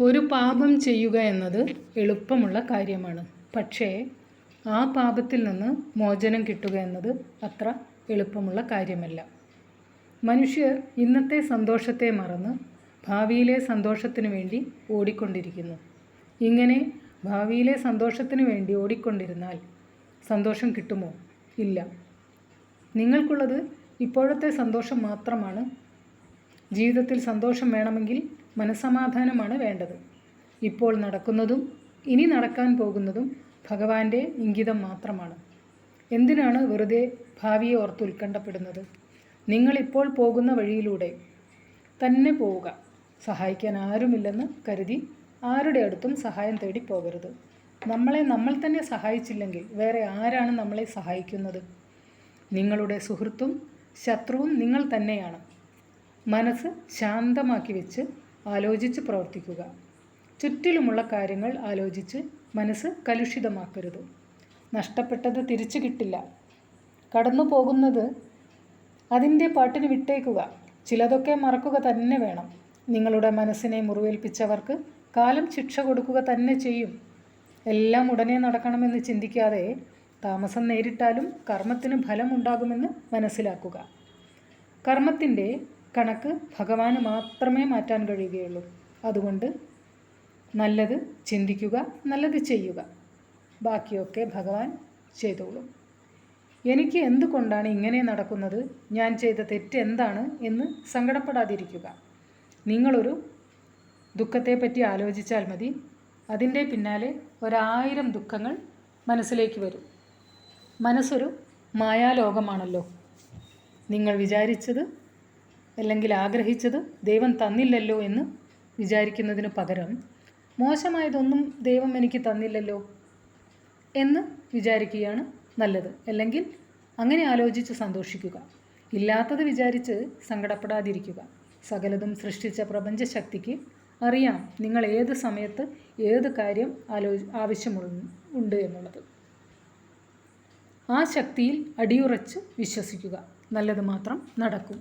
ഒരു പാപം ചെയ്യുക എന്നത് എളുപ്പമുള്ള കാര്യമാണ്. പക്ഷേ ആ പാപത്തിൽ നിന്ന് മോചനം കിട്ടുക എന്നത് അത്ര എളുപ്പമുള്ള കാര്യമല്ല. മനുഷ്യർ ഇന്നത്തെ സന്തോഷത്തെ മറന്ന് ഭാവിയിലെ സന്തോഷത്തിനു വേണ്ടി ഓടിക്കൊണ്ടിരിക്കുന്നു. ഇങ്ങനെ ഭാവിയിലെ സന്തോഷത്തിനു വേണ്ടി ഓടിക്കൊണ്ടിരുന്നാൽ സന്തോഷം കിട്ടുമോ? ഇല്ല. നിങ്ങൾക്കുള്ളത് ഇപ്പോഴത്തെ സന്തോഷം മാത്രമാണ്. ജീവിതത്തിൽ സന്തോഷം വേണമെങ്കിൽ മനസ്സമാധാനമാണ് വേണ്ടത്. ഇപ്പോൾ നടക്കുന്നതും ഇനി നടക്കാൻ പോകുന്നതും ഭഗവാന്റെ ഇംഗിതം മാത്രമാണ്. എന്തിനാണ് വെറുതെ ഭാവിയെ ഓർത്ത് ഉത്കണ്ഠപ്പെടുന്നത്? നിങ്ങളിപ്പോൾ പോകുന്ന വഴിയിലൂടെ തന്നെ പോവുക. സഹായിക്കാൻ ആരുമില്ലെന്ന് കരുതി ആരുടെ അടുത്തും സഹായം തേടി പോകരുത്. നമ്മളെ നമ്മൾ തന്നെ സഹായിച്ചില്ലെങ്കിൽ വേറെ ആരാണ് നമ്മളെ സഹായിക്കുന്നത്? നിങ്ങളുടെ സുഹൃത്തും ശത്രുവും നിങ്ങൾ തന്നെയാണ്. മനസ്സ് ശാന്തമാക്കി വെച്ച് ആലോചിച്ച് പ്രവർത്തിക്കുക. ചുറ്റിലുമുള്ള കാര്യങ്ങൾ ആലോചിച്ച് മനസ്സ് കലുഷിതമാക്കരുത്. നഷ്ടപ്പെട്ടത് തിരിച്ചു കിട്ടില്ല. കടന്നു പോകുന്നത് അതിൻ്റെ പാട്ടിന് വിട്ടേക്കുക. ചിലതൊക്കെ മറക്കുക തന്നെ വേണം. നിങ്ങളുടെ മനസ്സിനെ മുറിവേൽപ്പിച്ചവർക്ക് കാലം ശിക്ഷ കൊടുക്കുക തന്നെ ചെയ്യും. എല്ലാം ഉടനെ നടക്കണമെന്ന് ചിന്തിക്കാതെ താമസം നേരിട്ടാലും കർമ്മത്തിന് ഫലമുണ്ടാകുമെന്ന് മനസ്സിലാക്കുക. കർമ്മത്തിൻ്റെ കണക്ക് ഭഗവാന് മാത്രമേ മാറ്റാൻ കഴിയുകയുള്ളൂ. അതുകൊണ്ട് നല്ലത് ചിന്തിക്കുക, നല്ലത് ചെയ്യുക. ബാക്കിയൊക്കെ ഭഗവാൻ ചെയ്തോളും. എനിക്ക് എന്തുകൊണ്ടാണ് ഇങ്ങനെ നടക്കുന്നത്, ഞാൻ ചെയ്ത തെറ്റ് എന്താണ് എന്ന് സങ്കടപ്പെടാതിരിക്കുക. നിങ്ങളൊരു ദുഃഖത്തെപ്പറ്റി ആലോചിച്ചാൽ മതി. അതിൻ്റെ പിന്നാലെ 1000 ദുഃഖങ്ങൾ മനസ്സിലേക്ക് വരും. മനസ്സൊരു മായാലോകമാണല്ലോ. നിങ്ങൾ വിചാരിച്ചത് അല്ലെങ്കിൽ ആഗ്രഹിച്ചത് ദൈവം തന്നില്ലല്ലോ എന്ന് വിചാരിക്കുന്നതിന് പകരം മോശമായതൊന്നും ദൈവം എനിക്ക് തന്നില്ലല്ലോ എന്ന് വിചാരിക്കുകയാണ് നല്ലത്. അല്ലെങ്കിൽ അങ്ങനെ ആലോചിച്ച് സന്തോഷിക്കുക. ഇല്ലാത്തത് വിചാരിച്ച് സങ്കടപ്പെടാതിരിക്കുക. സകലതും സൃഷ്ടിച്ച പ്രപഞ്ചശക്തിക്ക് അറിയാം നിങ്ങൾ ഏത് സമയത്ത് ഏത് കാര്യം ആവശ്യമുണ്ട് എന്നുള്ളത്. ആ ശക്തിയിൽ അടിയുറച്ച് വിശ്വസിക്കുക. നല്ലത് മാത്രം നടക്കും.